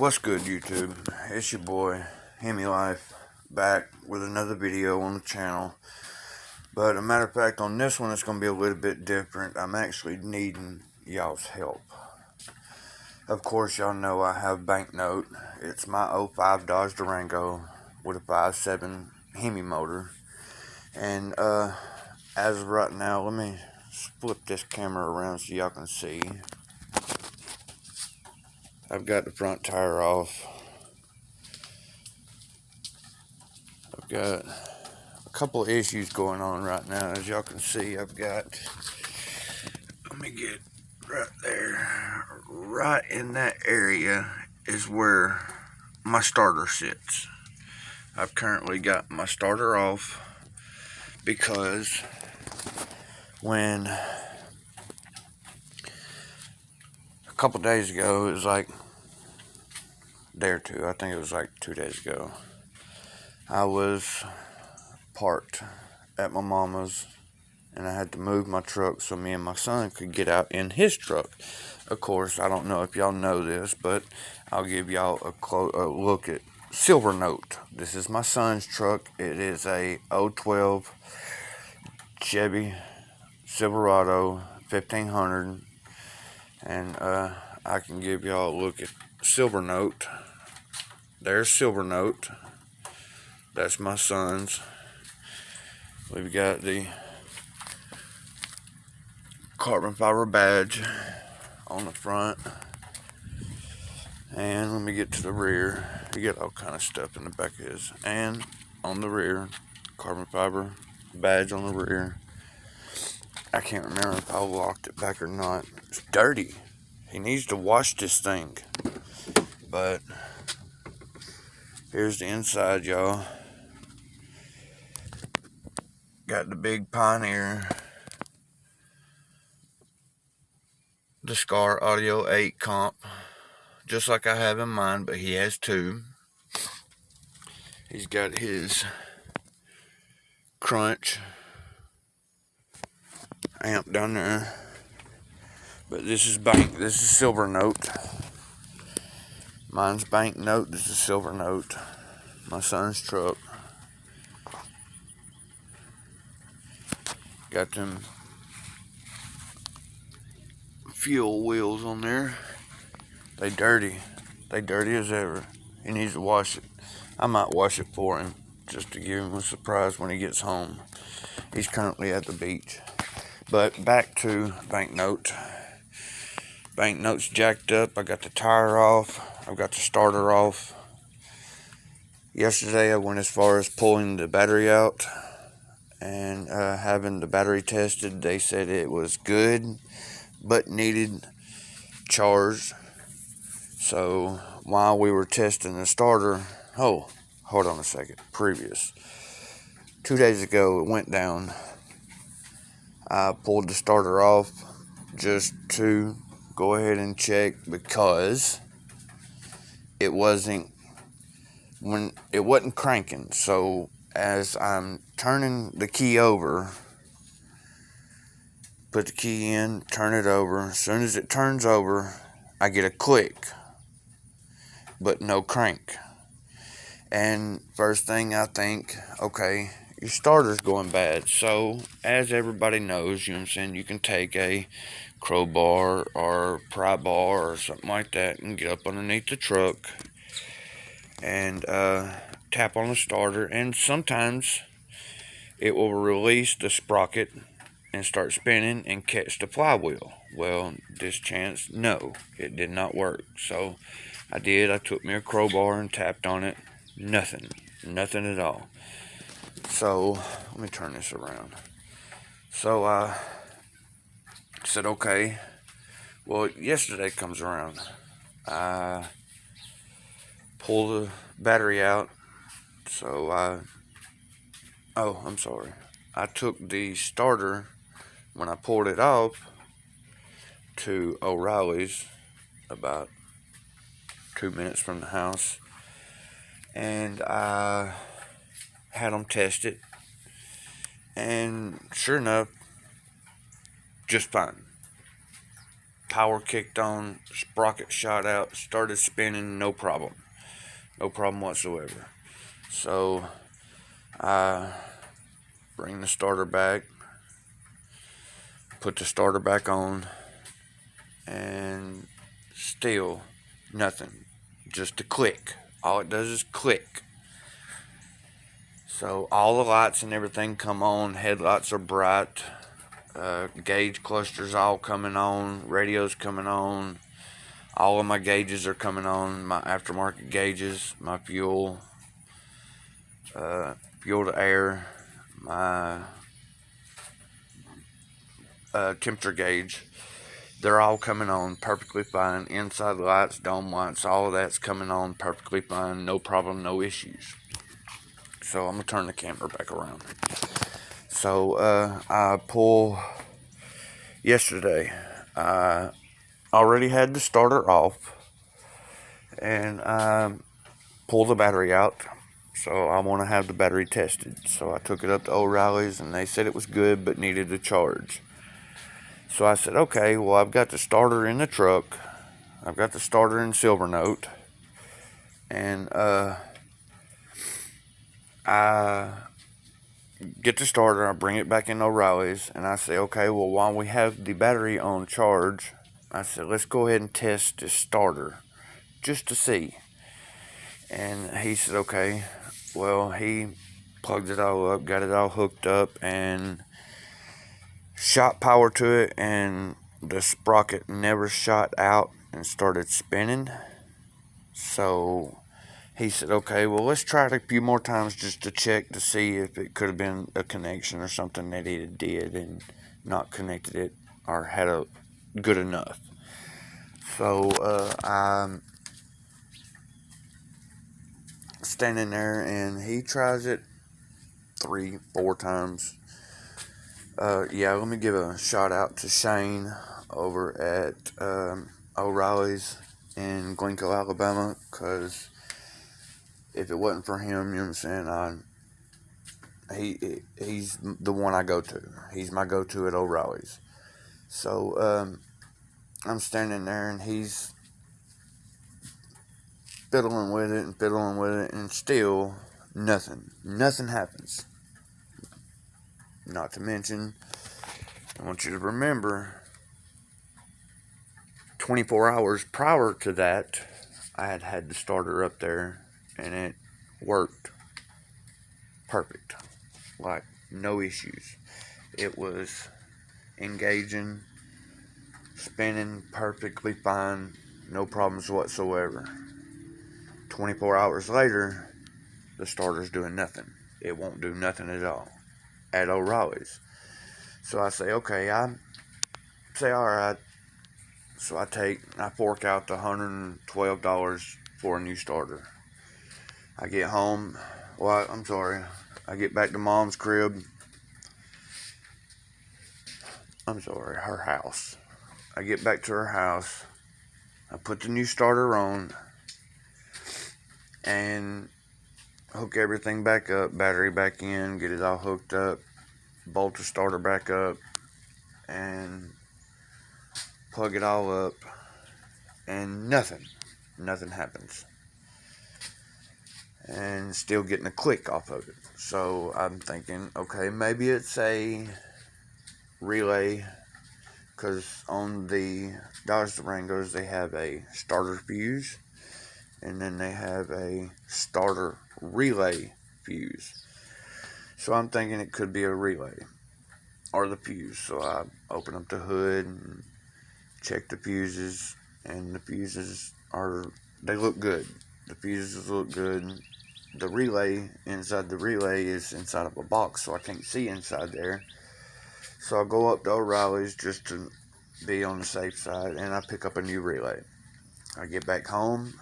What's good, YouTube? It's your boy Hemi Life, back with another video on the channel. But a matter of fact, on this one it's going to be a little bit different. I'm actually needing y'all's help. Of course, y'all know I have Banknote. It's my '05 Dodge Durango with a 5.7 Hemi motor. And as of right now, let me flip this camera around so y'all can see. I've got the front tire off. I've got a couple of issues going on right now. As y'all can see, I've got, let me get right there. Right in that area is where my starter sits. I've currently got my starter off because when a couple days ago, it was like a day or two, I think it was like 2 days ago, I was parked at my mama's and I had to move my truck so me and my son could get out in his truck. Of course, I don't know if y'all know this, but I'll give y'all a look at Silver Note. This is my son's truck. It is a 012 Chevy Silverado 1500, and I can give y'all a look at Silver Note. There's Silver Note. That's my son's. We've got the carbon fiber badge on the front, and let me get to the rear. You get all kind of stuff in the back of his, and on the rear, carbon fiber badge on the rear. I can't remember if I locked it back or not. It's dirty. He needs to wash this thing. But here's the inside, y'all. Got the big Pioneer, the Scar Audio 8 comp, just like I have in mine, but he has two. He's got his Crunch amp down there. But this is Silver Note. Mine's Banknote. This is Silver Note. My son's truck. Got them fuel wheels on there. They dirty. They dirty as ever. He needs to wash it. I might wash it for him just to give him a surprise when he gets home. He's currently at the beach. But back to Banknote. Banknote's jacked up. I got the tire off. I've got the starter off. Yesterday I went as far as pulling the battery out and having the battery tested. They said it was good but needed charged. So while we were testing the starter, hold on a second, 2 days ago it went down. I pulled the starter off just to go ahead and check because it wasn't cranking. So as I'm turning the key over, put the key in, turn it over, as soon as it turns over, I get a click, but no crank. And first thing I think, okay, your starter's going bad. So as everybody knows, you know what I'm saying, you can take a crowbar or pry bar or something like that and get up underneath the truck and tap on the starter, and sometimes it will release the sprocket and start spinning and catch the flywheel. Well, this chance, no, it did not work. So I took me a crowbar and tapped on it. Nothing at all. So let me turn this around. So I said, okay, well, yesterday comes around. I pull the battery out. So I took the starter when I pulled it off to O'Reilly's, about 2 minutes from the house, and I had them test it, and sure enough, just fine. power kicked on, sprocket shot out, started spinning, no problem. No problem whatsoever. So I bring the starter back, put the starter back on, and still nothing. Just a click. All it does is click. So all the lights and everything come on, headlights are bright, gauge clusters all coming on, radio's coming on, all of my gauges are coming on, my aftermarket gauges, my fuel, fuel to air, my temperature gauge. They're all coming on perfectly fine. Inside lights, dome lights, all of that's coming on perfectly fine. No problem, no issues. So I'm going to turn the camera back around. So I pull yesterday. I already had the starter off, and I pulled the battery out. So I want to have the battery tested. So I took it up to O'Reilly's, and they said it was good but needed a charge. So I said, okay, well, I've got the starter in the truck. I've got the starter in Silver Note. And I get the starter, I bring it back in O'Reilly's, and I say, okay, well, while we have the battery on charge, I said, let's go ahead and test this starter just to see. And he said, okay. Well, he plugged it all up, got it all hooked up, and shot power to it, and the sprocket never shot out and started spinning. So he said, okay, well, let's try it a few more times just to check to see if it could have been a connection or something that he did and not connected it or had a good enough. So I'm standing there, and he tries it 3-4 times. Let me give a shout out to Shane over at O'Reilly's in Glencoe, Alabama, because if it wasn't for him, you know what I'm saying, he's the one I go to. He's my go-to at O'Reilly's. So I'm standing there, and he's fiddling with it, and still nothing happens. Not to mention, I want you to remember, 24 hours prior to that, I had the starter up there, and it worked perfect. Like, no issues. It was engaging, spinning perfectly fine, no problems whatsoever. 24 hours later, the starter's doing nothing. It won't do nothing at all at O'Reilly's. So I say, okay, alright. So I fork out the $112 for a new starter. I get home, I get back to Mom's crib. Her house. I get back to her house. I put the new starter on and hook everything back up, battery back in, get it all hooked up, bolt the starter back up, and plug it all up, and nothing happens. And still getting a click off of it. So I'm thinking, okay, maybe it's a relay, because on the Dodge Durangos they have a starter fuse, and then they have a starter relay fuse. So I'm thinking it could be a relay or the fuse. So I open up the hood and check the fuses, and the fuses they look good. The fuses look good. The relay, inside the relay is inside of a box, so I can't see inside there. So I go up to O'Reilly's just to be on the safe side, and I pick up a new relay. I get back home,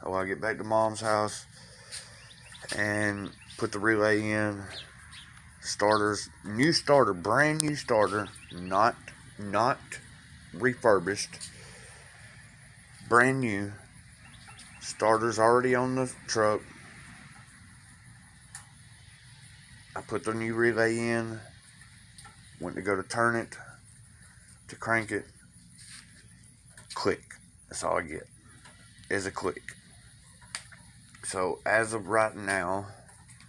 I get back to Mom's house, and put the relay in. New starter, brand new starter, not refurbished, brand new. Starter's already on the truck. I put the new relay in, went to go to turn it, to crank it, click. That's all I get is a click. So as of right now,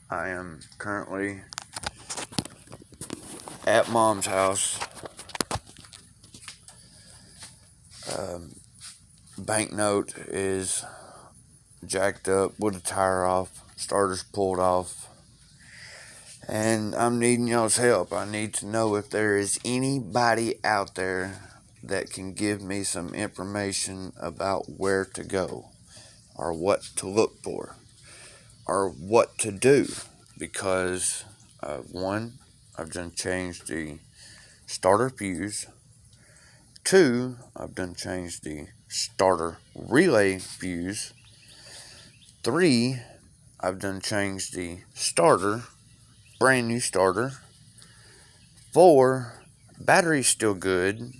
I am currently at Mom's house. Banknote is jacked up with the tire off, starter's pulled off, and I'm needing y'all's help. I need to know if there is anybody out there that can give me some information about where to go, or what to look for, or what to do, because one, I've done changed the starter fuse. Two, I've done changed the starter relay fuse. Three, I've done changed the starter, brand new starter. Four, battery's still good.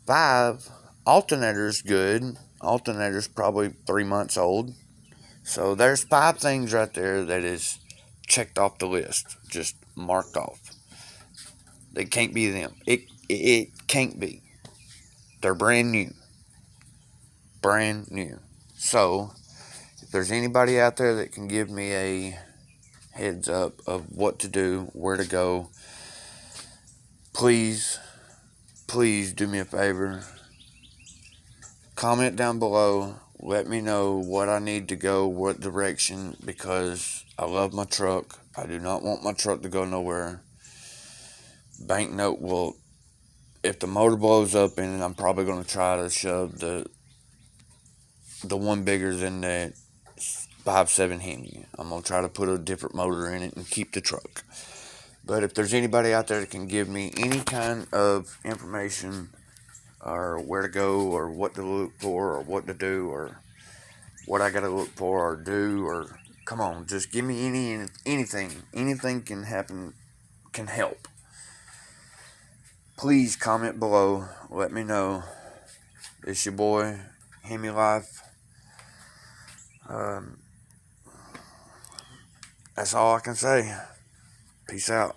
Five, alternator's good. Alternator's probably 3 months old. So there's 5 things right there that is checked off the list, just marked off. They can't be them. It can't be. They're brand new. Brand new. So if there's anybody out there that can give me a heads up of what to do, where to go, please do me a favor. Comment down below. Let me know what I need to go, what direction, because I love my truck. I do not want my truck to go nowhere. Banknote will, if the motor blows up in it, I'm probably going to try to shove the one bigger than that 5.7 Hemi. I'm going to try to put a different motor in it and keep the truck. But if there's anybody out there that can give me any kind of information, or where to go, or what to look for, or what to do, or what I got to look for or do, or come on, just give me anything. Anything can happen, can help. Please comment below. Let me know. It's your boy, Hemi Life. That's all I can say. Peace out.